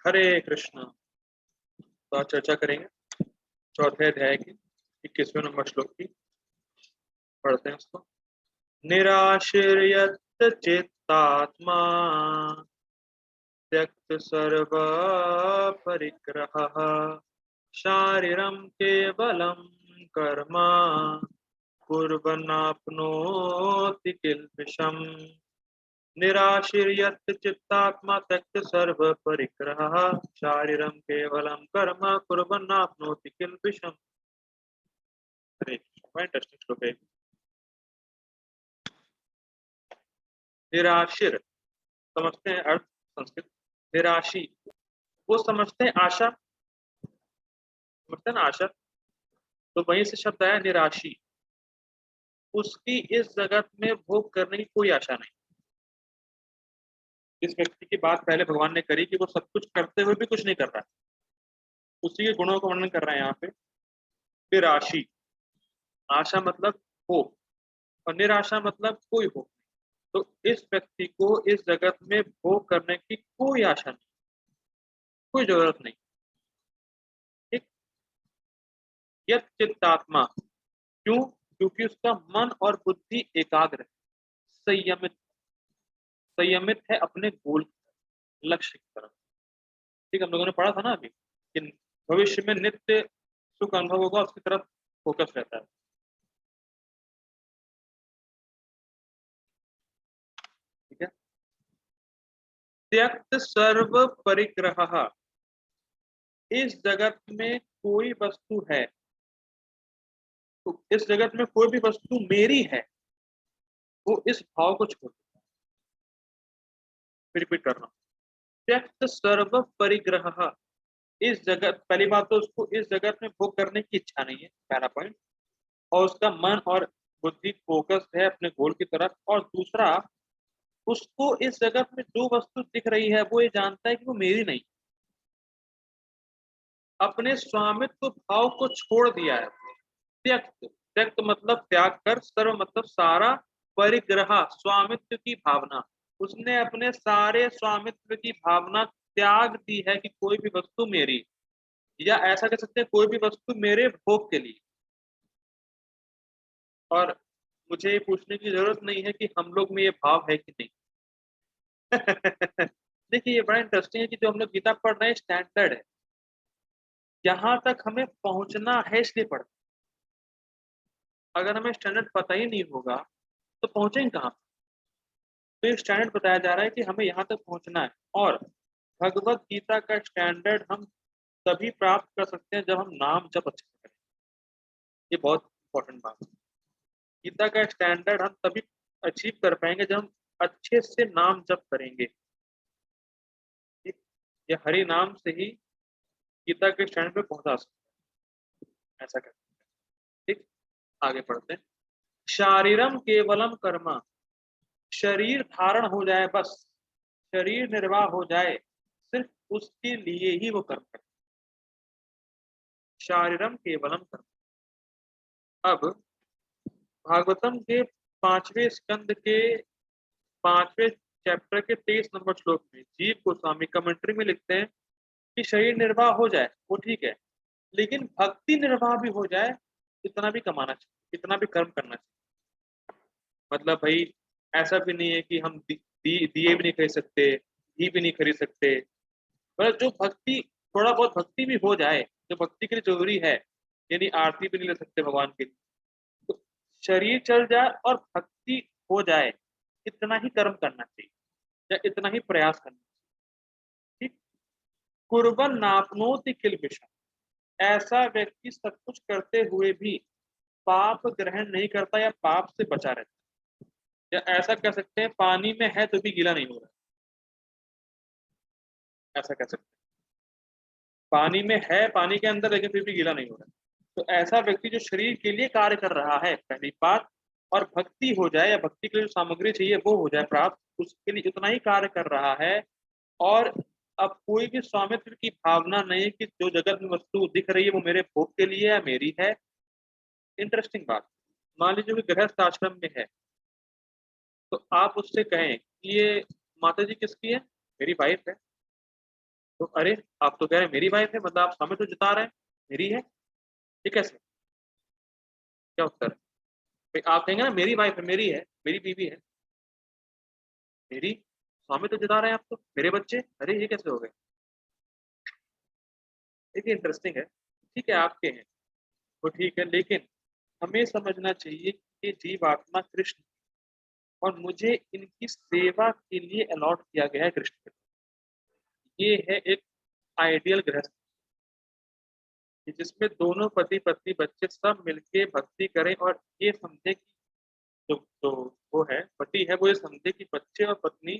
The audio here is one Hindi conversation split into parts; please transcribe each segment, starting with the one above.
हरे कृष्ण। तो आज चर्चा करेंगे चौथे अध्याय की 21वें नंबर श्लोक की। पढ़ते हैं उसको। निराशीर्यत चित्तात्मा त्यक्त सर्व परिग्रहः शारीरं केवलं कर्म कुर्वन्नाप्नोति किल्बिषम्। निराशीर्यत चित्तात्मा त्यक्त सर्व परिग्रहः शारीरं केवलं कर्म कुर्वन्नाप्नोति किल्बिषम्। इंटरेस्टिंग श्लोक है। निराशीर समझते हैं अर्थ संस्कृत। निराशी वो समझते हैं आशा, समझते हैं ना आशा, तो वहीं से शब्द आया निराशी। उसकी इस जगत में भोग करने की कोई आशा नहीं। इस व्यक्ति की बात पहले भगवान ने करी कि वो सब कुछ करते हुए भी कुछ नहीं कर रहा है, उसी के गुणों का वर्णन कर रहे हैं यहाँ पे। निराशी, आशा मतलब होप, और निराशा मतलब कोई होप। तो इस व्यक्ति को इस जगत में भोग करने की कोई आशा नहीं, कोई जरूरत नहीं। ठीक। यत चित्तात्मा, क्यों? क्योंकि उसका मन और बुद्धि एकाग्र है, संयमित, संयमित है अपने गोल लक्ष्य की तरफ। ठीक, हम लोगों ने पढ़ा था ना अभी कि भविष्य में नित्य सुख अनुभव होगा, उसकी तरफ फोकस रहता है। ठीक है। त्यक्त सर्व परिग्रह, इस जगत में कोई वस्तु है, तो इस जगत में कोई भी वस्तु मेरी है, वो इस भाव को छोड़ देता है। फिर रिपीट कर रहा हूं। त्यक्त सर्व परिग्रह, इस जगत, पहली बात तो उसको इस जगत में भोग करने की इच्छा नहीं है, पहला पॉइंट। और उसका मन और बुद्धि फोकस्ड है अपने गोल की तरफ। और दूसरा, उसको इस जगत में जो वस्तु दिख रही है वो ये जानता है कि वो मेरी नहीं, अपने स्वामित्व भाव को छोड़ दिया है। त्यक्त, त्यक्त मतलब त्याग कर, सर्व मतलब सारा, परिग्रह स्वामित्व की भावना, उसने अपने सारे स्वामित्व की भावना त्याग दी है कि कोई भी वस्तु मेरी, या ऐसा कह सकते हैं कोई भी वस्तु मेरे भोग के लिए। और मुझे ये पूछने की जरूरत नहीं है कि हम लोग में ये भाव है कि नहीं। देखिए ये बड़ा इंटरेस्टिंग है कि जो हम लोग गीता पढ़ रहे हैं स्टैंडर्ड है, यहाँ तक हमें पहुंचना है इसलिए पढ़ते। अगर हमें स्टैंडर्ड पता ही नहीं होगा तो पहुंचेंगे कहाँ? तो ये स्टैंडर्ड बताया जा रहा है कि हमें यहाँ तक पहुंचना है। और भगवत गीता का स्टैंडर्ड हम तभी प्राप्त कर सकते हैं जब हम नाम जप अच्छे से करें। ये बहुत इंपॉर्टेंट बात है। गीता का स्टैंडर्ड हम तभी अचीव कर पाएंगे जब हम अच्छे से नाम जप करेंगे। ठीक? ये हरि नाम से ही गीता के स्टैंड पे पहुंचा सकते हैं, ऐसा कहते हैं। ठीक, आगे पढ़ते हैं। शारीरम केवलम कर्म, शरीर धारण हो जाए, बस शरीर निर्वाह हो जाए, सिर्फ उसके लिए ही वो कर्म करते। शारीरम केवलम कर्म। अब भागवतम के 5वें स्कंद के 5वें चैप्टर के 23 नंबर श्लोक में जीव गोस्वामी कमेंट्री में लिखते हैं कि शरीर निर्वाह हो जाए वो ठीक है, लेकिन भक्ति निर्वाह भी हो जाए, इतना भी कमाना चाहिए, इतना भी कर्म करना चाहिए। मतलब भाई ऐसा भी नहीं है कि हम दिए भी नहीं खरीद सकते, घी भी नहीं खरीद सकते। मतलब जो भक्ति, थोड़ा बहुत भक्ति भी हो जाए जो भक्ति के लिए जरूरी है, यानी आरती भी नहीं ले सकते भगवान के लिए, तो शरीर चल जाए और भक्ति हो जाए, इतना ही कर्म करना चाहिए या इतना ही प्रयास करना चाहिए। ठीक। कुर्बन नापनोति किल विषम, ऐसा व्यक्ति सब कुछ करते हुए भी पाप ग्रहण नहीं करता या पाप से बचा रहता है। या ऐसा कह सकते हैं पानी में है तो भी गीला नहीं हो रहा, ऐसा कह सकते हैं। पानी में है, पानी के अंदर, लेकिन फिर भी गीला नहीं हो रहा। तो ऐसा व्यक्ति जो शरीर के लिए कार्य कर रहा है, पहली बात, और भक्ति हो जाए या भक्ति के लिए जो सामग्री चाहिए वो हो जाए प्राप्त, उसके लिए उतना ही कार्य कर रहा है। और अब कोई भी स्वामित्व की भावना नहीं कि जो जगत में वस्तु दिख रही है वो मेरे भोग के लिए या मेरी है। इंटरेस्टिंग बात, मान लीजिए कि गृहस्थ आश्रम में है, तो आप उससे कहें कि ये माता जी किसकी है? मेरी वाइफ है। तो अरे आप तो कह रहे हैं मेरी वाइफ है, मतलब आप स्वामी तो जता रहे हैं मेरी है, ये कैसे, क्या उत्तर है भाई? आप कहेंगे ना मेरी वाइफ है, मेरी है, मेरी बीवी है, मेरी स्वामी तो जता रहे हैं आप, तो मेरे बच्चे, अरे ये कैसे हो गए? देखिए इंटरेस्टिंग है, ठीक है आपके हैं तो ठीक है, लेकिन हमें समझना चाहिए कि जीवात्मा कृष्ण, और मुझे इनकी सेवा के लिए अलॉट किया गया है कृष्ण के। ये है एक आइडियल गृहस्थ, कि जिसमें दोनों पति पत्नी बच्चे सब मिलके भक्ति करें, और ये समझे कि जो जो वो है पति है, वो ये समझे कि बच्चे और पत्नी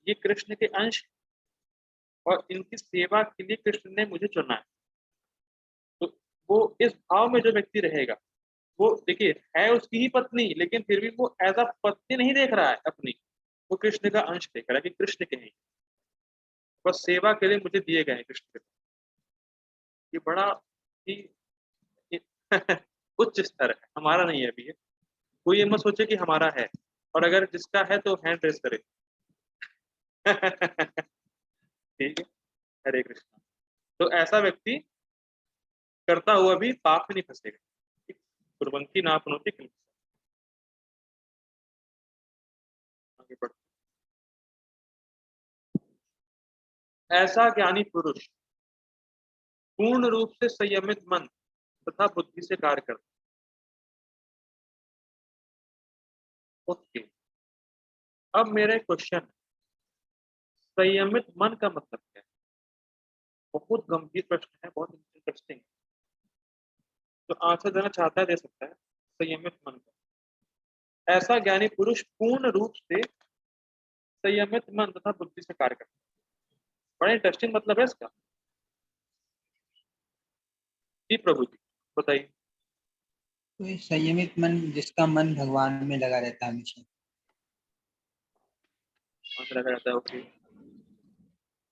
ये कृष्ण के अंश हैं, और इनकी सेवा के लिए कृष्ण ने मुझे चुना है। तो वो इस भाव में जो व्यक्ति रहेगा, वो देखिए है उसकी ही पत्नी, लेकिन फिर भी वो एज अ पत्नी नहीं देख रहा है अपनी, वो कृष्ण का अंश देख रहा है कि कृष्ण के हैं, बस सेवा के लिए मुझे दिए गए हैं कृष्ण के। ये बड़ा ही ये उच्च स्तर है, हमारा नहीं है अभी ये। कोई ये मत सोचे कि हमारा है, और अगर जिसका है तो हैंड रेस करे। ठीक है, हरे कृष्णा। तो ऐसा व्यक्ति करता हुआ भी पाप में नहीं फंसेगा। कुर्बंती ना अपनोति किल। आगे बढ़, ऐसा ज्ञानी पुरुष पूर्ण रूप से संयमित मन तथा बुद्धि से कार्य करता है। ओके, अब मेरा क्वेश्चन, संयमित मन का मतलब क्या है? बहुत गंभीर प्रश्न है, बहुत इंटरेस्टिंग है। तो आंसर देना चाहता है दे सकता है। संयमित मन का, ऐसा ज्ञानी पुरुष पूर्ण रूप से संयमित मन तथा बुद्धि से कार्य करता है। बड़ा इंटरेस्टिंग मतलब है इसका। जी प्रभु जी बताइए। तो ये संयमित मन, जिसका मन भगवान में लगा रहता है हमेशा। आंसर लगा रहता है, ओके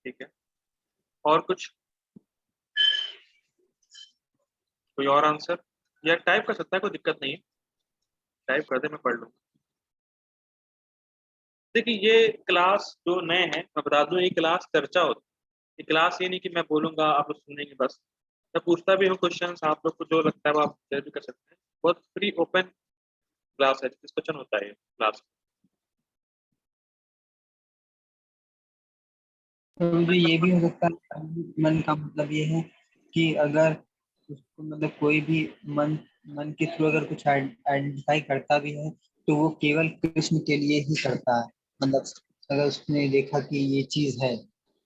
ठीक है। और कुछ, कोई और आंसर, या टाइप कर सकता है, कोई दिक्कत नहीं है, टाइप कर दे मैं पढ़ लूंगा। देखिए ये क्लास जो नए हैं मैं बता दूं, ये क्लास चर्चा होती है, ये क्लास ये नहीं कि मैं बोलूंगा आप लोग सुनेंगे बस। मैं पूछता भी हूँ क्वेश्चन, आप लोग को जो लगता है वो आप शेयर भी कर सकते हैं। बहुत फ्री ओपन क्लास है, डिस्कशन होता है क्लास। तो मुझे ये भी हो सकता है, संयमित मन का मतलब ये है कि अगर उसको मतलब कोई भी मन मन के थ्रू अगर कुछ आइडेंटिफाई करता भी है, तो वो केवल कृष्ण के लिए ही करता है। मतलब अगर उसने देखा कि ये चीज है,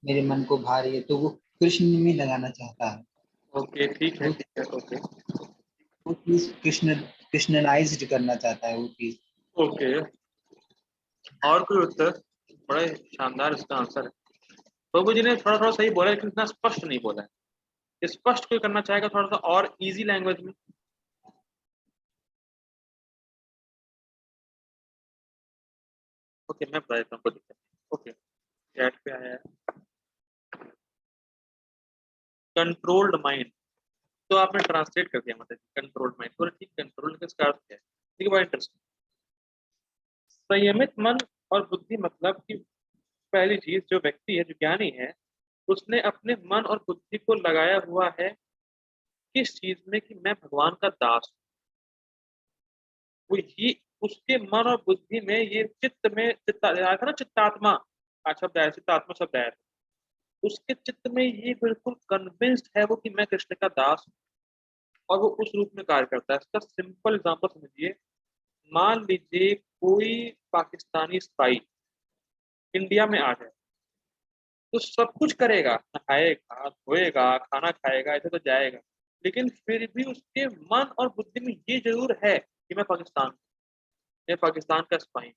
मेरे मन को भा रही है, तो वो कृष्ण में लगाना चाहता है। ओके ठीक है वो ठीक है, ओके वो चीज कृष्णनाइज्ड करना चाहता है वो चीज। ओके। और कोई उत्तर? बड़ा ही शानदार इसका आंसर है। प्रभु जी ने थोड़ा थोड़ा सही बोला, लेकिन इतना स्पष्ट नहीं बोला है। स्पष्ट कोई करना चाहेगा थोड़ा सा और इजी लैंग्वेज में? ओके मैं बता देता हूँ, कोई दिक्कत नहीं। ओके, चैट पे आया है, कंट्रोल्ड माइंड। तो आपने ट्रांसलेट कर दिया, मतलब कंट्रोल्ड माइंड, तो ठीक, कंट्रोल का इसका अर्थ क्या है? ठीक है, बड़ा इंटरेस्टिंग। संयमित मन और बुद्धि मतलब कि पहली चीज, जो व्यक्ति है जो ज्ञानी है, उसने अपने मन और बुद्धि को लगाया हुआ है किस चीज में, कि मैं भगवान का दास हूँ। वो ये उसके मन और बुद्धि में ये चित्त में चित्त आया था ना, चित्तात्मा शब्द आया, चित्तात्मा शब्द आया था। उसके चित्त में ये बिल्कुल कन्विंस्ड है वो कि मैं कृष्ण का दास हूँ, और वो उस रूप में कार्य करता है। इसका सिंपल एग्जांपल समझिए। मान लीजिए कोई पाकिस्तानी स्पाई इंडिया में आ जाए, तो सब कुछ करेगा, नहाएगा धोएगा खाना खाएगा, ऐसे तो जाएगा, लेकिन फिर भी उसके मन और बुद्धि में ये जरूर है कि मैं पाकिस्तान का स्पाई हूं,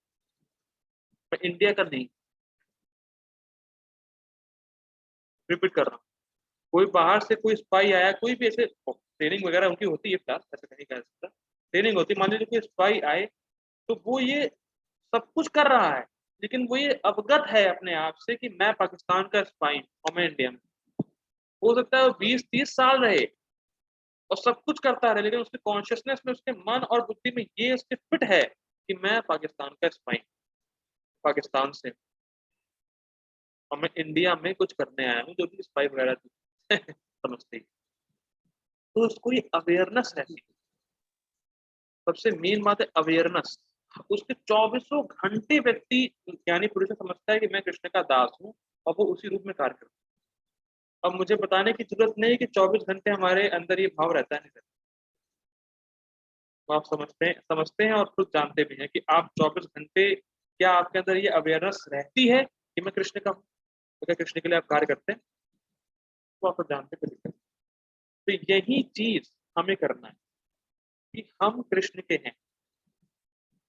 मैं इंडिया का नहीं। रिपीट कर रहा हूँ, कोई बाहर से कोई स्पाई आया, कोई भी ऐसे ट्रेनिंग वगैरह उनकी होती है, प्लास ऐसा नहीं कह सकता, ट्रेनिंग होती है, मान लीजिए कोई स्पाई आए, तो वो ये सब कुछ कर रहा है, लेकिन वो ये अवगत है अपने आप से कि मैं पाकिस्तान का स्पाई हूँ और मैं इंडिया में। हो सकता है वो 20-30 साल रहे और सब कुछ करता रहे, लेकिन उसके कॉन्शियसनेस में, उसके मन और बुद्धि में ये उसके फिट है कि मैं पाकिस्तान का स्पाई, पाकिस्तान से। और मैं इंडिया में कुछ करने आया हूँ, जो भी स्पाई वगैरह थी समझते ही, तो उसको ये अवेयरनेस रहती है। सबसे मेन बात है अवेयरनेस। उसके 2400 घंटे व्यक्ति ज्ञानी पुरुष समझता है कि मैं कृष्ण का दास हूँ, और वो उसी रूप में कार्य करता है। अब मुझे बताने की जरूरत नहीं कि 24 घंटे हमारे अंदर ये भाव रहता है, नहीं रहता। वो आप समझते हैं और खुद जानते भी हैं कि आप 24 घंटे क्या आपके अंदर ये अवेयरनेस रहती है कि मैं कृष्ण का हूँ, तो क्या कृष्ण के लिए आप कार्य करते हैं, तो आप जानते भी नहीं। तो यही चीज हमें करना है कि हम कृष्ण के हैं।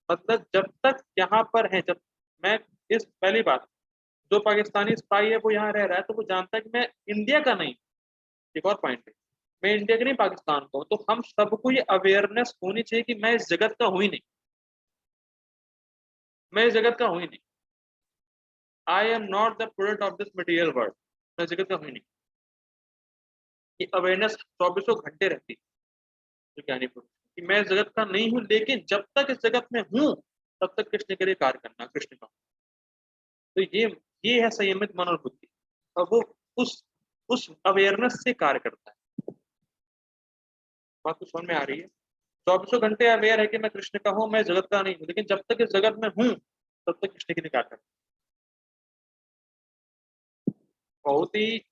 मतलब जब तक यहाँ पर है, जब मैं, इस पहली बात, जो पाकिस्तानी स्पाई है वो यहाँ रह रहा है तो वो जानता है कि मैं इंडिया का नहीं। एक और पॉइंट है, मैं इंडिया का नहीं पाकिस्तान का हूँ, तो हम सबको ये अवेयरनेस होनी चाहिए कि मैं इस जगत का हूं ही नहीं, मैं इस जगत का हूं ही नहीं। I am not the product of this material world, मैं इस जगत का हूं ही नहीं। ये अवेयरनेस 2400 घंटे रहती है जो ज्ञानी पुरुष कि मैं इस जगत का नहीं हूँ, लेकिन जब तक इस जगत में हूँ तब तक कृष्ण के लिए कार्य करना, कृष्ण का। तो ये है संयमित मन और बुद्धि, और वो उस उस अवेयरनेस से कार्य करता है। बात तो समझ में आ रही है? 2400 घंटे अवेयर है कि मैं कृष्ण का हूँ, मैं जगत का नहीं हूँ, लेकिन जब तक इस जगत में हूँ तब तक कृष्ण के लिए कार्य करता है। बहुत ही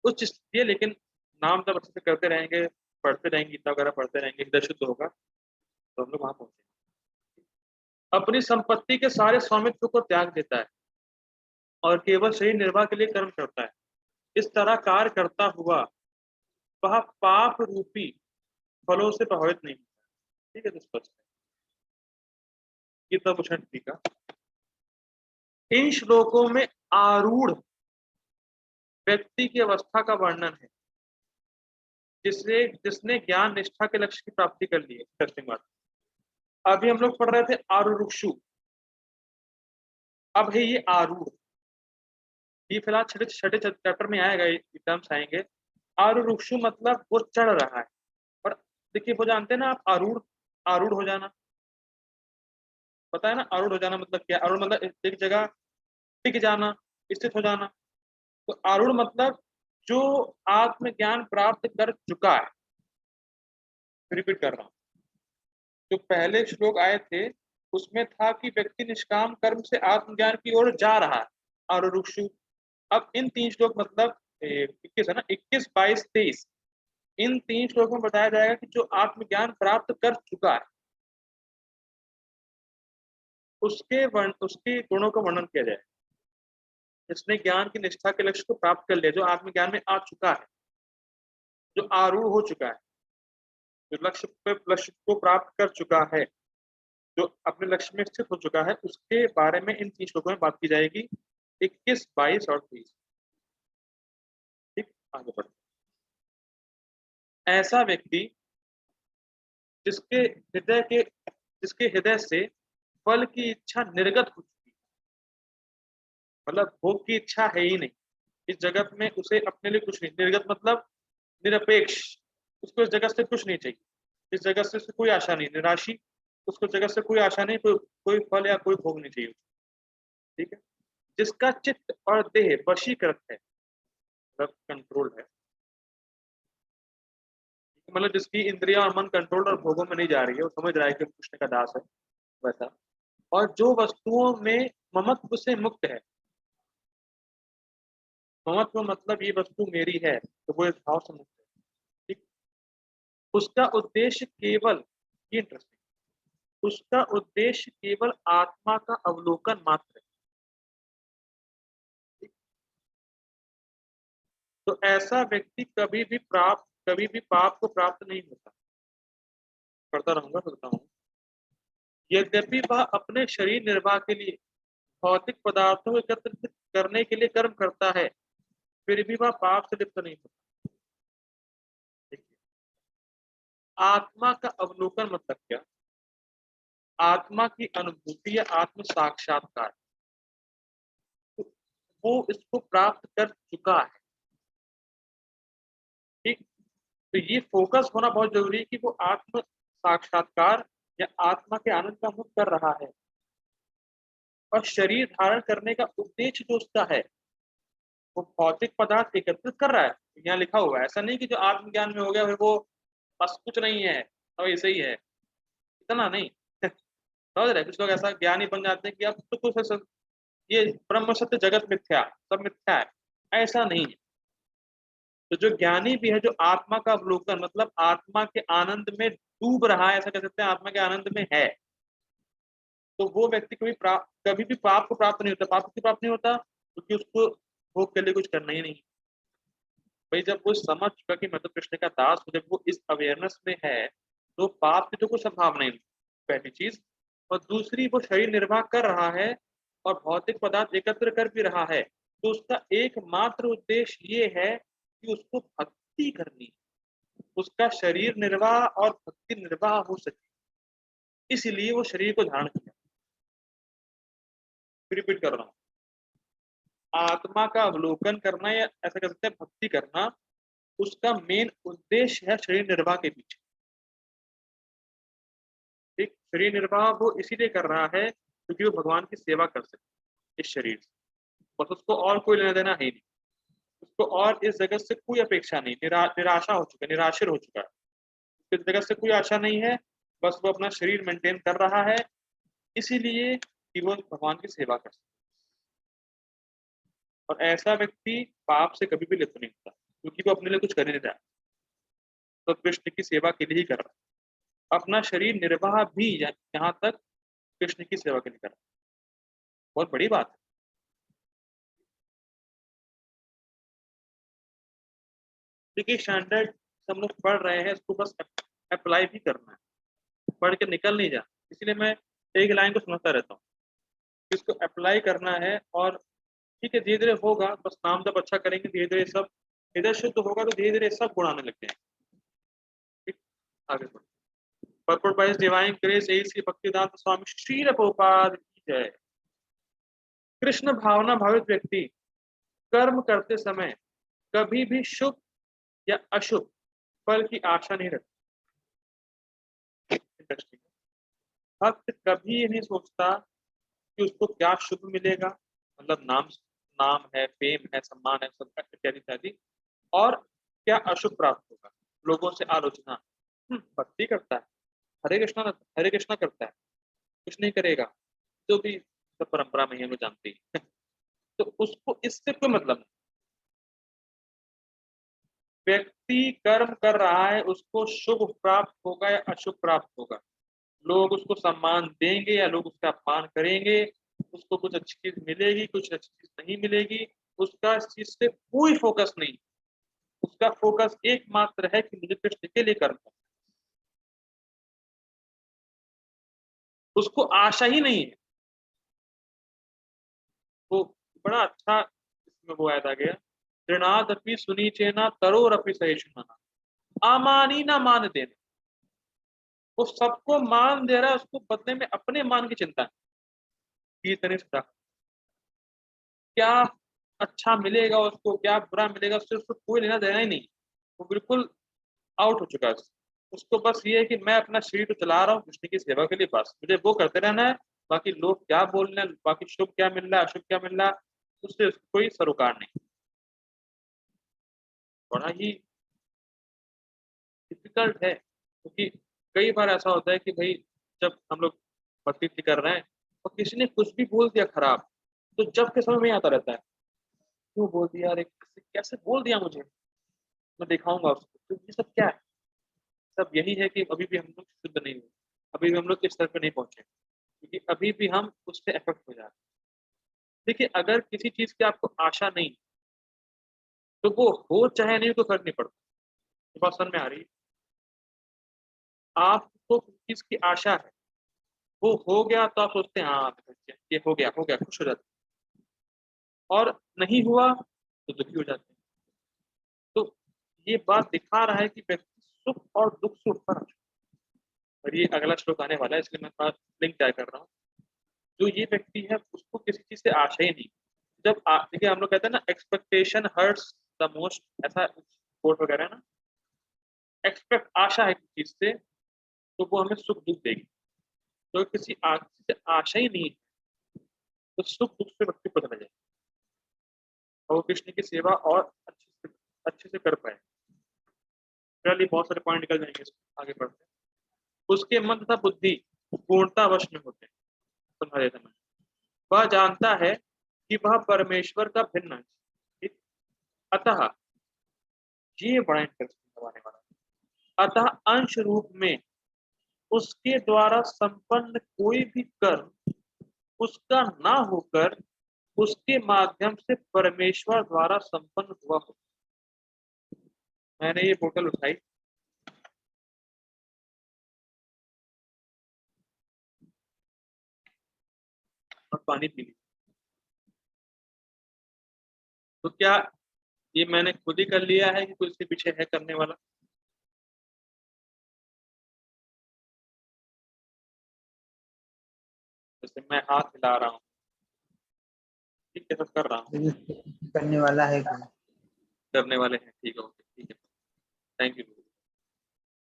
उच्च स्थिति है, लेकिन नाम जब अच्छे से करते रहेंगे, पढ़ते रहेंगे, गीता वगैरह पढ़ते रहेंगे, हृदय शुद्ध होगा, तो हम लोग वहां पहुंचेंगे। अपनी संपत्ति के सारे स्वामित्व को त्याग देता है और केवल शरीर निर्वाह के लिए कर्म करता है। इस तरह कार्य करता हुआ वह पाप रूपी फलों से प्रभावित नहीं होता। ठीक है, तो स्पष्ट है। गीता भूषण टीका। इन श्लोकों में आरूढ़ व्यक्ति की अवस्था का वर्णन है, जिसने ज्ञान निष्ठा के लक्ष्य की प्राप्ति कर ली है। इंटरेस्टिंग बात। अभी हम लोग पढ़ रहे थे आरुरुक्षु, अब है ये आरूढ़। ये फिलहाल छठे छठे चैप्टर में आएगा, ये टर्म्स आएंगे। आरुरुक्षु मतलब वो चढ़ रहा है। और देखिए, वो जानते हैं ना आप, आरूढ़, आरूढ़ हो जाना, पता है ना आरूढ़ हो जाना मतलब क्या? आरूढ़ मतलब एक जगह टिक जाना, स्थित हो जाना। तो आरूढ़ मतलब जो आत्मज्ञान प्राप्त कर चुका है। रिपीट कर रहा हूँ, जो पहले श्लोक आए थे उसमें था कि व्यक्ति निष्काम कर्म से आत्मज्ञान की ओर जा रहा है, आरुरुक्षु। अब इन तीन श्लोक मतलब 21 है ना, 21, 22, 23, इन तीन श्लोकों में बताया जाएगा कि जो आत्मज्ञान प्राप्त कर चुका है उसके गुणों का वर्णन किया जाए। जिसने ज्ञान की निष्ठा के लक्ष्य को प्राप्त कर लिया, जो आत्मज्ञान में आ चुका है, जो आरूढ़ हो चुका है, जो लक्ष्य को प्राप्त कर चुका है, जो अपने लक्ष्य में स्थित हो चुका है, उसके बारे में इन तीन श्लोकों में बात की जाएगी, 21, 22 और 23। ठीक, आगे बढ़ते। ऐसा व्यक्ति जिसके जिसके हृदय से फल की इच्छा निर्गत हो चुकी है, मतलब भोग की इच्छा है ही नहीं इस जगत में, उसे अपने लिए कुछ नहीं। निर्गत मतलब निरपेक्ष, उसको इस जगत से कुछ नहीं चाहिए, इस जगत से कोई आशा नहीं, निराशी, उसको जगत से कोई आशा नहीं, कोई फल या कोई भोग नहीं चाहिए। ठीक है, जिसका चित्त और देह वशीकृत है, मतलब कंट्रोल है, मतलब जिसकी इंद्रिया और मन कंट्रोल और भोगों में नहीं जा रही है, वो समझ रहा है कि कृष्ण का दास है, वैसा। और जो वस्तुओं में ममत्व से मुक्त है, ममत्व मतलब ये वस्तु मेरी है, तो वो इस भाव से मुक्त है। ठीक, उसका उद्देश्य केवल, ये इंटरेस्टिंग, उसका उद्देश्य केवल आत्मा का अवलोकन मात्र है। ठीक? तो ऐसा व्यक्ति कभी भी पाप को प्राप्त नहीं होता। करता रहूंगा, करता हूँ। यद्यपि वह अपने शरीर निर्वाह के लिए भौतिक पदार्थों को एकत्रित करने के लिए कर्म करता है, फिर भी वह पाप से लिप्त नहीं होता। देखिए, आत्मा का अवलोकन मतलब क्या? आत्मा की अनुभूति या आत्म साक्षात्कार, तो वो इसको प्राप्त कर चुका है। ठीक, तो ये फोकस होना बहुत जरूरी है कि वो आत्म साक्षात्कार या आत्मा के आनंद का अनुभव कर रहा है। और शरीर धारण करने का उद्देश्य जो उसका है वो भौतिक पदार्थ एकत्रित कर रहा है। यहाँ लिखा हुआ है, ऐसा नहीं कि जो आत्मज्ञान में हो गया फिर वो बस कुछ नहीं है तो ऐसे ही है, इतना नहीं। समझ रहे, कुछ लोग ऐसा ज्ञानी बन जाते हैं कि अब तो कुछ ऐसा, ये ब्रह्म सत्य जगत मिथ्या, सब मिथ्या है, ऐसा नहीं है। तो जो ज्ञानी भी है, जो आत्मा का अवलोकन मतलब आत्मा के आनंद में डूब रहा है, ऐसा कह सकते हैं आत्मा के आनंद में है, तो वो व्यक्ति कभी भी पाप को प्राप्त नहीं होता। पाप की प्राप्त नहीं होता क्योंकि उसको भोग के लिए कुछ करना ही नहीं। भाई जब वो समझ चुका कि मतलब कृष्ण का दास हूं, जब वो इस अवेयरनेस में है, तो पाप की तो कोई संभावना नहीं, पहली चीज। और दूसरी, वो शरीर निर्वाह कर रहा है और भौतिक पदार्थ एकत्र कर भी रहा है, तो उसका एकमात्र उद्देश्य ये है कि उसको भक्ति करनी है, उसका शरीर निर्वाह और भक्ति निर्वाह हो सके, इसलिए वो शरीर को धारण किया। रिपीट कर रहा हूँ, आत्मा का अवलोकन करना या ऐसा कह सकते हैं भक्ति करना, उसका मेन उद्देश्य है शरीर निर्वाह के पीछे। ठीक, शरीर निर्वाह वो इसीलिए कर रहा है क्योंकि वो भगवान की सेवा कर सके इस शरीर से, बस उसको और कोई लेना देना है नहीं, उसको और इस जगत से कोई अपेक्षा नहीं, निराशा हो चुका है, निराशिर हो चुका है, इस जगत से कोई आशा नहीं है, बस वो अपना शरीर मेंटेन कर रहा है इसीलिए कि वो भगवान की सेवा कर सके। और ऐसा व्यक्ति पाप से कभी भी लिप्त नहीं होता क्योंकि वो अपने लिए कुछ कर ही नहीं रहा, तो कृष्ण की सेवा के लिए ही कर रहा है, अपना शरीर निर्वाह भी यहाँ तक कृष्ण की सेवा के लिए कर रहा है। बहुत बड़ी बात है। देखिए स्टैंडर्ड हम लोग पढ़ रहे हैं, इसको बस अप्लाई भी करना है, पढ़ के निकल नहीं जा। इसलिए मैं एक लाइन को समझता रहता हूँ, इसको अप्लाई करना है। और ठीक है, धीरे धीरे होगा, बस नाम जब अच्छा करेंगे धीरे धीरे सब इधर शुद्ध होगा, तो धीरे धीरे सब गुण आने लग जाएंगे। ठीक, आगे बढ़ो। Purport by His divine grace, Shri भक्तिदांत स्वामी श्रील प्रभुपाद की जय। कृष्ण भावना भावित व्यक्ति कर्म करते समय कभी भी शुभ या अशुभ फल की आशा नहीं रखता। इंटरेस्टिंग। भक्त कभी ये नहीं सोचता कि उसको क्या शुभ मिलेगा, मतलब नाम नाम है, फेम है, सम्मान है, सब इत्यादि इत्यादि, और क्या अशुभ प्राप्त होगा, लोगों से आलोचना। भक्ति करता है, हरे कृष्णा करता है, कुछ नहीं करेगा, जो भी सब परंपरा में हम लोग जानते हैं। तो उसको इससे कोई मतलब नहीं। व्यक्ति कर्म कर रहा है, उसको शुभ प्राप्त होगा या अशुभ प्राप्त होगा, लोग उसको सम्मान देंगे या लोग उसका अपमान करेंगे, उसको कुछ अच्छी चीज मिलेगी, कुछ अच्छी चीज नहीं मिलेगी, उसका इस चीज से कोई फोकस नहीं। उसका फोकस एकमात्र है कि मुझे कृष्ण के लिए कर्म करना, उसको आशा ही नहीं है। वो बड़ा अच्छा इसमें वो याद आ गया, ऋणादपि सुनीचेना तरोरपि सहिष्णुना अमानी ना मान देने। वो सबको मान दे रहा है, उसको बदले में अपने मान की चिंता है। इतने क्या अच्छा मिलेगा उसको, क्या बुरा मिलेगा, उससे उसको कोई लेना देना ही नहीं। वो बिल्कुल आउट हो चुका है उसको बस ये है कि मैं अपना शरीर तो चला रहा हूँ कृष्ण की सेवा के लिए, बस मुझे वो करते रहना है, बाकी लोग क्या बोल रहे हैं, बाकी शुभ क्या मिल रहा है अशुभ क्या मिल रहा है, उससे उसको कोई सरोकार नहीं। बड़ा ही डिफिकल्ट है क्योंकि कई बार ऐसा होता है कि भाई जब हम लोग भक्ति कर रहे हैं और किसी ने कुछ भी बोल दिया खराब, तो जब के समय में आता रहता है, क्यों बोल दिया, अरे कैसे बोल दिया मुझे, मैं दिखाऊंगा उसको। तो ये सब क्या है, सब यही है कि अभी भी हम लोग शुद्ध नहीं हुए, अभी भी हम लोग इस स्तर पर नहीं पहुंचे, क्योंकि अभी भी हम उससे अफेक्ट हो जाते हैं। देखिए अगर किसी चीज की आपको आशा नहीं, तो वो हो चाहे नहीं तो फर्क नहीं पड़ता। ये बात समझ में आ रही है, आपको किस चीज की आशा है, वो हो गया तो आप सोचते हैं हाँ ये हो गया, खुश हो जाते हैं, और नहीं हुआ तो दुखी हो जाते हैं। तो ये बात दिखा रहा है कि व्यक्ति सुख और दुख से ऊपर आ चुका है। और ये अगला श्लोक आने वाला है, इसलिए मैं थोड़ा लिंक तय कर रहा हूँ। जो ये व्यक्ति है उसको किसी चीज से आशा ही नहीं। जब देखिए हम लोग कहते हैं ना, एक्सपेक्टेशन हर्ट्स द मोस्ट, ऐसा कोट वगैरह है ना, एक्सपेक्ट आशा है किसी चीज से तो वो हमें सुख दुख देगी। तो किसी से आशा ही नहीं है, तो सुख दुख से व्यक्ति को चला जाए और वो कृष्ण की सेवा और अच्छे से कर पाए। चलिए बहुत सारे पॉइंट निकल जाएंगे, आगे बढ़ते हैं। उसके मन तथा बुद्धि पूर्णता वश में होते हैं। समझा देता मैं। वह जानता है कि वह परमेश्वर का भिन्न अंश है। अतः ये बड़ा इंटरेस्टिंग होने वाला। अतः अंश रूप में उसके द्वारा संपन्न कोई भी कर्म उसका ना होकर उसके माध्यम से परमेश्वर द्वारा संपन्न हुआ हो। मैंने ये बोतल उठाई और पानी पी ली, तो क्या ये मैंने खुद ही कर लिया है कि कोई इसके पीछे है करने वाला? जैसे मैं हाथ हिला रहा हूँ, ठीक है, सब कर रहा हूँ, करने वाला है कोई? करने वाले हैं, ठीक है, ओके, ठीक है, थैंक यू।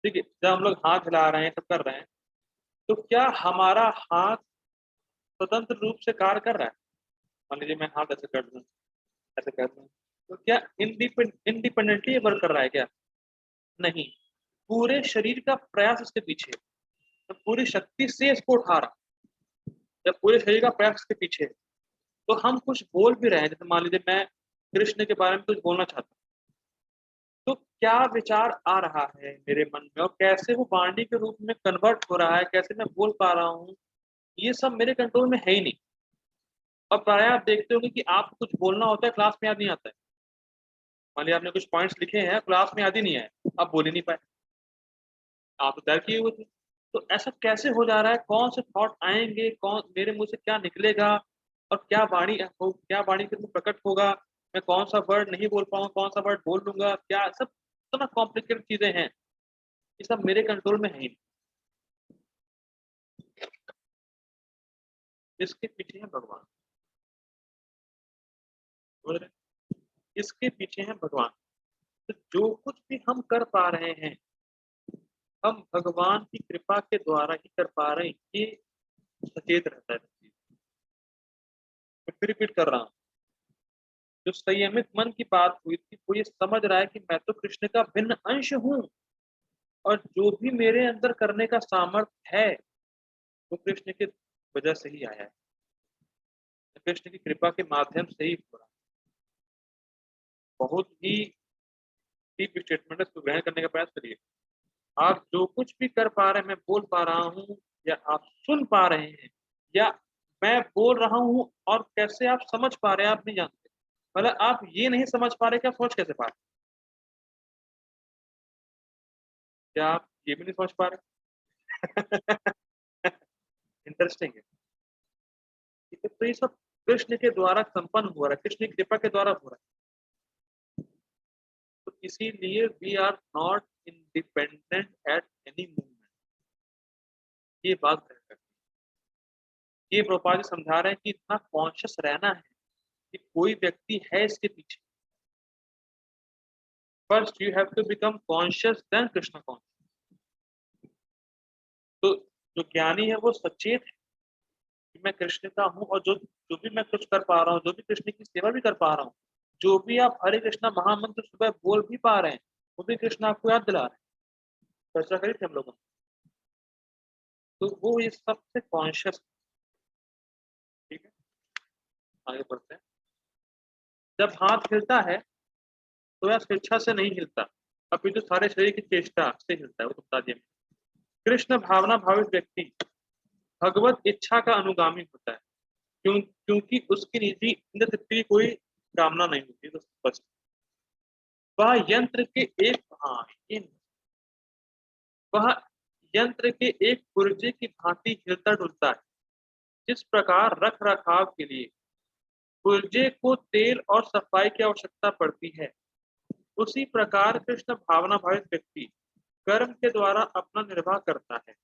ठीक है, जब हम लोग हाथ हिला रहे हैं, सब कर रहे हैं, तो क्या हमारा हाथ स्वतंत्र रूप से कार्य कर रहा है? मान लीजिए मैं हाथ ऐसे कर दूं, ऐसे कर दूं, तो क्या इंडिपेंडेंटली वर्क कर रहा है क्या? नहीं, पूरे शरीर का प्रयास इसके पीछे है। तो पूरी शक्ति से इसको उठा रहा है, जब पूरे शरीर का प्रयास इसके पीछे है, तो हम कुछ बोल भी रहे हैं। जैसे मान लीजिए मैं कृष्ण के बारे में कुछ बोलना चाहता हूँ, तो क्या विचार आ रहा है मेरे मन में और कैसे वो वाणी के रूप में कन्वर्ट हो रहा है, कैसे मैं बोल पा रहा हूँ, ये सब मेरे कंट्रोल में है ही नहीं। और प्राय आप देखते होंगे कि आपको कुछ बोलना होता है, क्लास में याद नहीं आता है। मान लिया आपने कुछ पॉइंट्स लिखे हैं, क्लास में याद ही नहीं है, आप बोल ही नहीं पाए, आप तो तय किए हुए थे। तो ऐसा कैसे हो जा रहा है? कौन से थॉट आएंगे, कौन मेरे मुंह से क्या निकलेगा, और क्या वाणी फिर में प्रकट होगा, मैं कौन सा वर्ड नहीं बोल पाऊंगा, कौन सा वर्ड बोल लूंगा, क्या सब इतना कॉम्प्लिकेटेड चीजें हैं, ये सब मेरे कंट्रोल में है ही नहीं। इसके पीछे है भगवान, समझ रहे हैं? इसके पीछे है भगवान। तो जो कुछ भी हम कर पा रहे हैं, हम भगवान की कृपा के द्वारा ही कर पा रहे हैं, ये सचेत रहता है। मैं फिर रिपीट कर रहा हूँ, जो संयमित मन की बात हुई थी, वो ये समझ रहा है कि मैं तो कृष्ण का भिन्न अंश हूँ, और जो भी मेरे अंदर करने का सामर्थ्य है वो कृष्ण की वजह से ही आया है, कृष्ण की कृपा के माध्यम से ही हो रहा है। बहुत ही डीप स्टेटमेंट है, इसको ग्रहण करने का प्रयास करिए। आप जो कुछ भी कर पा रहे हैं, मैं बोल पा रहा हूँ, या आप सुन पा रहे हैं, या मैं बोल रहा हूँ, और कैसे आप समझ पा रहे हैं आप नहीं जानते। मतलब आप ये नहीं समझ पा रहे कि आप सोच कैसे पा रहे? क्या आप ये भी नहीं समझ पा रहे? इंटरेस्टिंग है। ठीक है, तो ये सब कृष्ण के द्वारा संपन्न हो रहा है, कृष्ण की कृपा के द्वारा हो रहा है। तो इसीलिए we are not independent at any moment, ये बात है। ये प्रभुपाद जी समझा रहे हैं कि इतना कॉन्शियस रहना है कि कोई व्यक्ति है इसके पीछे। First you have to become conscious, then Krishna conscious. तो जो ज्ञानी है वो सचेत है कि मैं कृष्ण का हूँ, और जो जो भी मैं कुछ कर पा रहा हूँ, जो भी कृष्ण की सेवा भी कर पा रहा हूँ, जो भी आप हरे कृष्णा महामंत्र सुबह बोल भी पा रहे हैं, वो भी कृष्ण आपको याद दिला रहे हैं। चर्चा करी थी हम लोगों ने। तो वो ये सबसे कॉन्शियस। ठीक है, आगे बढ़ते हैं। जब हाथ हिलता है तो यह स्वेच्छा से नहीं हिलता, अपितु सारे शरीर की चेष्टा से हिलता है, वो तो बता दिया। कृष्ण भावना भावित व्यक्ति भगवत इच्छा का अनुगामी होता है, क्योंकि उसकी निजी इंद्र तृप्ति की कोई कामना नहीं होती, तो स्पष्ट। वह यंत्र के एक हाँ इन वह यंत्र के एक पुर्जे की भांति हिलता डुलता है। जिस प्रकार रख रखाव के लिए पुर्जे को तेल और सफाई की आवश्यकता पड़ती है, उसी प्रकार कृष्ण भावना भावित व्यक्ति कर्म के द्वारा अपना निर्वाह करता है।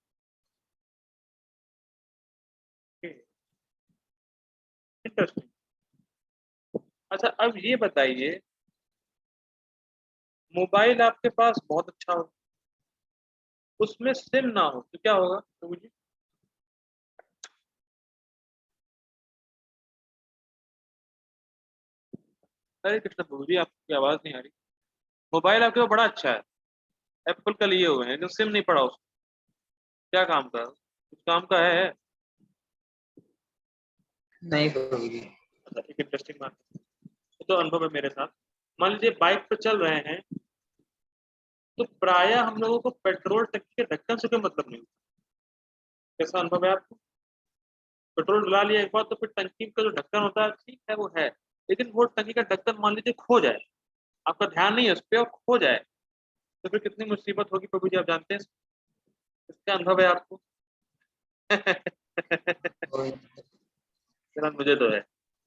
इंटरेस्टिंग। अच्छा, अब ये बताइए, मोबाइल आपके पास बहुत अच्छा हो, उसमें सिम ना हो, तो क्या होगा? तो मुझे अरे कृष्ण प्रभु जी, आपकी आवाज नहीं आ रही। मोबाइल आपके पास बड़ा अच्छा है, एप्पल का लिए हुए हैं, लेकिन सिम नहीं पड़ा उसको। क्या काम का, कुछ काम का है? नहीं प्रभु जी। अच्छा, एक इंटरेस्टिंग बात है। तो अनुभव है मेरे साथ। मान लीजिए बाइक पे चल रहे हैं, तो प्रायः हम लोगों को पेट्रोल टंकी के ढक्कन से कोई मतलब नहीं होता। कैसा अनुभव है आपको? पेट्रोल डला लिया एक बार, तो फिर टंकी का जो ढक्कन होता है ठीक है वो है, लेकिन वो टंकी का ढक्कन मान लीजिए खो जाए, आपका ध्यान नहीं है उस पर और खो जाए, तो फिर कितनी मुसीबत होगी प्रभु जी, आप जानते हैं। इसका अनुभव है आपको? कोई चलन मुझे तो है,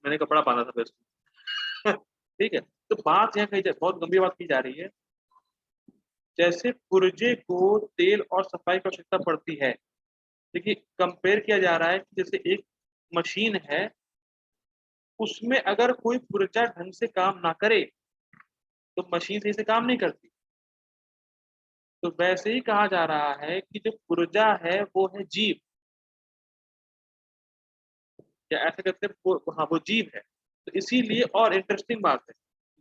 मैंने कपड़ा बांधा था फिर उसमें। ठीक है। तो बात यहाँ कही बहुत गंभीर बात की जा रही है। जैसे पुर्जे को तेल और सफाई की आवश्यकता पड़ती है, देखिए कंपेयर किया जा रहा है कि जैसे एक मशीन है, उसमें अगर कोई पुर्जा ढंग से काम ना करे तो मशीन सही से काम नहीं करती। तो वैसे ही कहा जा रहा है कि जो पुर्जा है वो है जीव, या ऐसे कहते हैं हाँ वो जीव है। तो इसीलिए, और इंटरेस्टिंग बात है,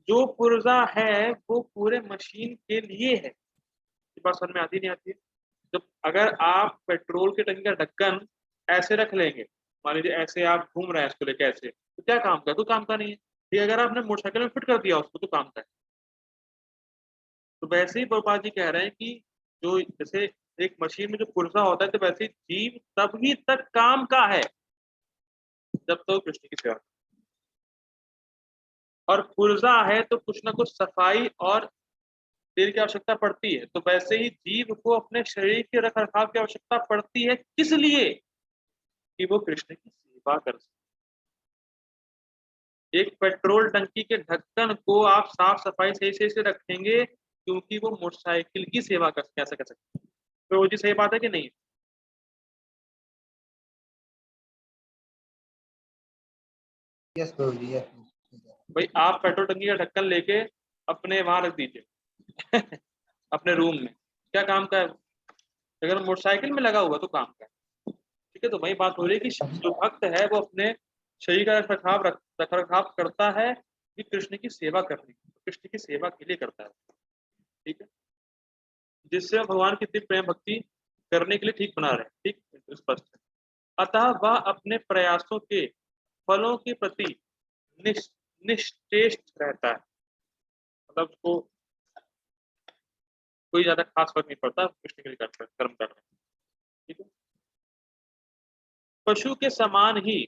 जो पुर्जा है वो पूरे मशीन के लिए है। ये बात समझ में आती नहीं आती है? जब अगर आप पेट्रोल के टंकी का ढक्कन ऐसे रख लेंगे, मान लीजिए ऐसे आप घूम रहे हैं इसको लेके ऐसे, तो क्या काम का? तो काम का नहीं है। ये अगर आपने मोटरसाइकिल में फिट कर दिया उसको, तो काम का है। तो वैसे ही प्रभुपाद जी कह रहे हैं कि जो जैसे एक मशीन में जो पुर्जा होता है, तो वैसे ही जीव तभी तक काम का है जब तो कृष्ण की सेवा, और पुर्जा है तो कुछ ना कुछ सफाई और तेल की आवश्यकता पड़ती है। तो वैसे ही जीव को अपने शरीर के रख रखाव की आवश्यकता पड़ती है, किस लिए? कि वो कृष्ण की सेवा कर सके। एक पेट्रोल टंकी के ढक्कन को आप साफ सफाई सही से रखेंगे, क्योंकि वो मोटरसाइकिल की सेवा कैसे कर सकते हैं। तो वो जी सही बात है कि नहीं? यस प्रभु जी यस। भाई आप पेट्रोल टंकी का ढक्कन लेके अपने वहां रख दीजिए, अपने रूम में, क्या काम का है? अगर मोटरसाइकिल में लगा हुआ तो काम का है। ठीक है, तो वही बात हो रही है कि जो भक्त है वो अपने शरीर का रख रखाव करता है कि कृष्ण की सेवा करनी, कृष्ण की सेवा के लिए करता है। ठीक है, जिससे हम भगवान की दिव्य प्रेम भक्ति करने के लिए ठीक बना रहे हैं। ठीक, स्पष्ट है। अतः वह अपने प्रयासों के फलों के प्रति निश्चेष्ट रहता है, मतलब उसको कोई ज्यादा खास फर्क नहीं पड़ता, कृष्ण के लिए कर्म कर रहे हैं। ठीक है। पशु के समान ही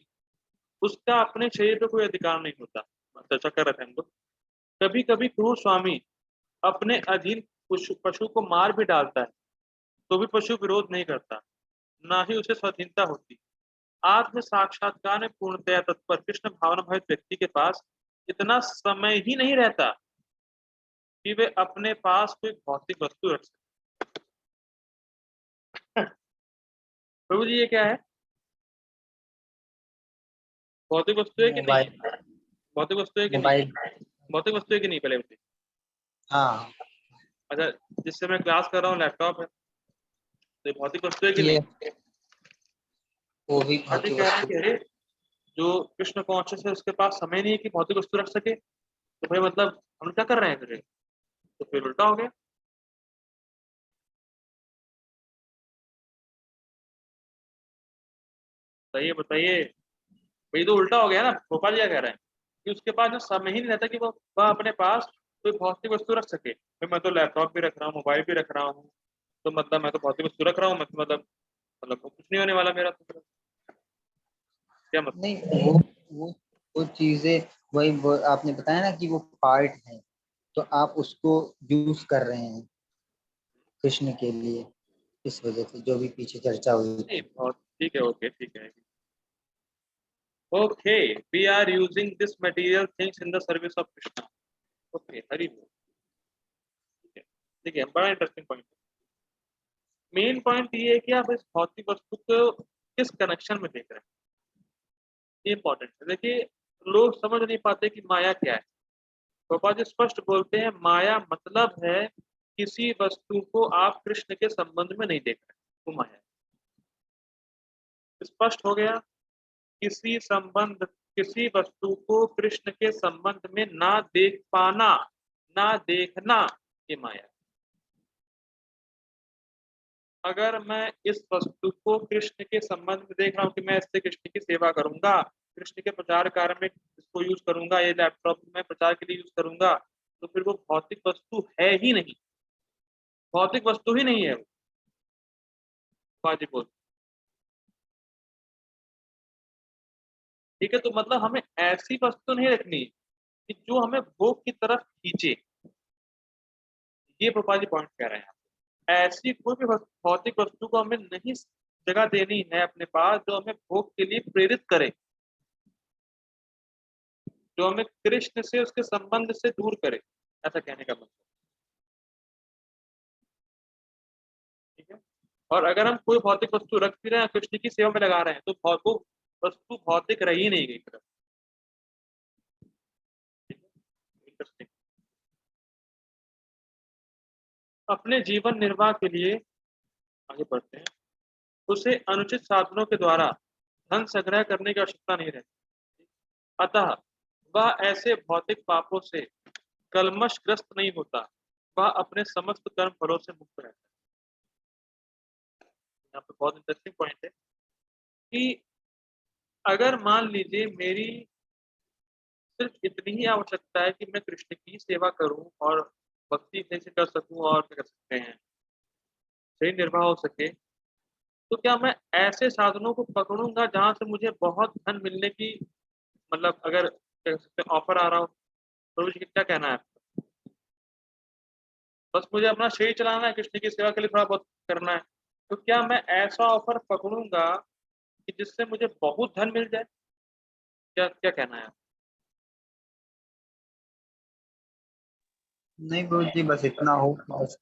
उसका अपने शरीर पर कोई अधिकार नहीं होता। चर्चा कर रहे थे हम लोग। कभी कभी क्रूर स्वामी अपने अधीन पशु को मार भी डालता है, तो भी पशु विरोध नहीं करता, ना ही उसे स्वाधीनता होती। आत्म साक्षात्कार में पूर्णतया तत्पर कृष्ण भावना भावित व्यक्ति के पास इतना समय ही नहीं रहता कि वे अपने पास कोई भौतिक वस्तु रख सके। प्रभु जी ये क्या है? भौतिक वस्तु है कि नहीं मोबाइल। है? भौतिक वस्तु है कि नहीं मोबाइल। है? भौतिक वस्तु है कि नहीं, पहले बताइए। हाँ अच्छा, जिससे मैं क्लास कर रहा हूँ लैपटॉप है, तो ये भौतिक वस्तु है कि ये नहीं? वो भी आज भौतिक कह रहे हैं वस्तु। कि अरे, जो कृष्ण कॉन्शियस है उसके पास समय नहीं है कि भौतिक वस्तु रख सके, तो भाई मतलब हम क्या कर रहे हैं फिर? तो फिर उल्टा हो गया। बताइए बताइए, भाई तो उल्टा हो गया ना। गोपाल जी क्या कह रहे हैं कि उसके पास जो समय ही नहीं रहता कि वह अपने पास कोई भौतिक वस्तु रख सके। भाई मैं तो लैपटॉप भी रख रहा हूँ, मोबाइल भी रख रहा हूँ, तो मतलब मैं तो भौतिक वस्तु रख रहा हूँ, मतलब कुछ नहीं होने वाला मेरा तो फिर। क्या मतलब? नहीं वो वो चीजें वही वो आपने बताया ना कि वो पार्ट है, तो आप उसको यूज कर रहे हैं कृष्ण के लिए, इस वजह से जो भी पीछे चर्चा हुई नहीं थी। बहुत ठीक है, ओके ठीक है। Okay, we are using this material things in the service of Krishna. Okay, Hari बोल। ठीक है, ठीक है, बड़ा इंटरेस्टिंग पॉइंट है। मेन पॉइंट ये है कि आप इस भौतिक वस्तु को किस कनेक्शन में देख रहे हैं, ये इंपॉर्टेंट है। देखिए, लोग समझ नहीं पाते कि माया क्या है। गोपा जी स्पष्ट बोलते हैं, माया मतलब है किसी वस्तु को आप कृष्ण के संबंध में नहीं देख रहे, वो माया है। स्पष्ट हो गया? किसी संबंध किसी वस्तु को कृष्ण के संबंध में ना देख पाना, ना देखना, ये माया। अगर मैं इस वस्तु को कृष्ण के संबंध में देख रहा हूँ कि मैं इससे कृष्ण की सेवा करूंगा, कृष्ण के प्रचार कार्य में इसको यूज करूंगा, ये लैपटॉप मैं प्रचार के लिए यूज करूंगा, तो फिर वो भौतिक वस्तु है ही नहीं, भौतिक वस्तु ही नहीं है वो। बाजी बोल, ठीक है। तो मतलब हमें ऐसी वस्तु नहीं रखनी कि जो हमें भोग की तरफ खींचे, ये प्रभुपाद जी पॉइंट कह रहे हैं। ऐसी कोई भी भौतिक वस्तु को हमें नहीं जगह देनी है अपने पास जो हमें भोग के लिए प्रेरित करे, जो हमें कृष्ण से उसके संबंध से दूर करे, ऐसा कहने का मतलब, ठीक है। और अगर हम कोई भौतिक वस्तु रख भी रहे हैं, कृष्ण की सेवा में लगा रहे हैं, तो वो वस्तु भौतिक रह ही नहीं गई तरफ। इंटरेस्टिंग। अपने जीवन निर्वाह के लिए आगे बढ़ते हैं, उसे अनुचित साधनों के द्वारा धन संग्रह करने की आवश्यकता नहीं रहती, अतः वह ऐसे भौतिक पापों से कलमशग्रस्त नहीं होता, वह अपने समस्त कर्म फलों से मुक्त रहता है। यहाँ पे बहुत इंटरेस्टिंग पॉइंट है कि अगर मान लीजिए मेरी सिर्फ इतनी ही आवश्यकता है कि मैं कृष्ण की सेवा करूं और भक्ति सही से कर सकूं और क्या कर सकते हैं, सही निर्वाह हो सके, तो क्या मैं ऐसे साधनों को पकड़ूंगा जहां से मुझे बहुत धन मिलने की, मतलब अगर क्या कह सकते हैं ऑफर आ रहा हो, तो मुझे क्या कहना है, बस मुझे अपना शरीर चलाना है, कृष्ण की सेवा के लिए थोड़ा बहुत करना है, तो क्या मैं ऐसा ऑफर पकड़ूंगा कि जिससे मुझे बहुत धन मिल जाए? क्या क्या कहना है? नहीं गुरु जी, बस इतना हो बस।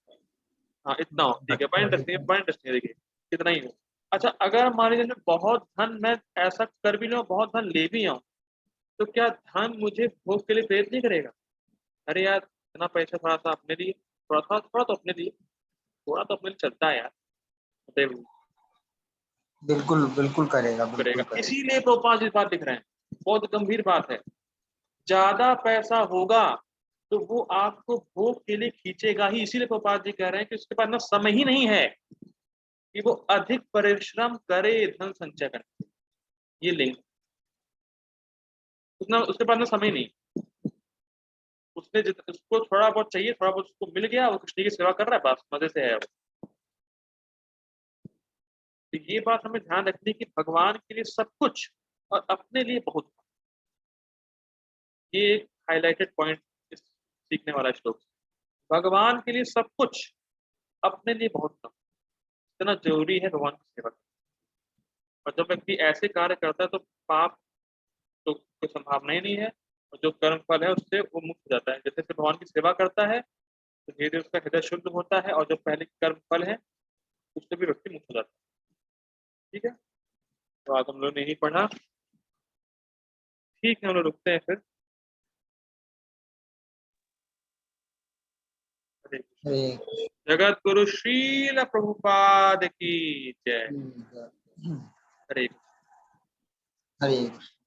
हाँ इतना हो, ठीक है। भक्ति वाली बड़ा इंटरेस्टिंग है, देखिए कितना ही हो। अच्छा, अगर मान लीजिए मैं बहुत धन, मैं ऐसा कर भी लूँ, बहुत धन ले भी आऊँ, तो क्या धन मुझे भोग के लिए प्रेरित नहीं करेगा? अरे यार इतना पैसा, थोड़ा सा अपने लिए, थोड़ा तो अपने लिए, थोड़ा तो अपने लिए चलता है यार, मतलब बिल्कुल बिल्कुल करेगा, करेगा। बिल्कुल करेगा। इसीलिए प्रोपाल जी बात लिख रहे हैं, बहुत गंभीर बात है। ज्यादा पैसा होगा तो वो आपको भोग के लिए खींचेगा ही, इसीलिए प्रोपाल जी कह रहे हैं कि उसके पास ना समय ही नहीं है कि वो अधिक परिश्रम करे धन संचय करने, ये लिंक, उतना उसके पास ना समय नहीं, उसने उसको थोड़ा बहुत चाहिए, थोड़ा बहुत उसको मिल गया, वो कृष्ण की सेवा कर रहा है, बस मजे से है वो। तो ये बात हमें ध्यान रखनी कि भगवान के लिए सब कुछ और अपने लिए बहुत कम। ये एक हाईलाइटेड पॉइंट इस सीखने वाला श्लोक, भगवान के लिए सब कुछ, अपने लिए बहुत कम, इतना जरूरी है भगवान की सेवा करना। और जब व्यक्ति ऐसे कार्य करता है तो पाप तो कोई संभावना ही नहीं है, और जो कर्म फल है उससे वो मुक्त हो जाता है। जैसे जैसे भगवान की सेवा करता है तो धीरे धीरे उसका हृदय शुद्ध होता है, और जो पहले कर्म फल है उससे भी व्यक्ति मुक्त हो जाता है। ठीक है, तो आज हम लोग ने यही पढ़ा, ठीक है, हम लोग रुकते हैं फिर। हरे कृष्ण। हरे जगत गुरु श्रील प्रभुपाद की जय। कृष्ण। हरे हरे कृष्ण।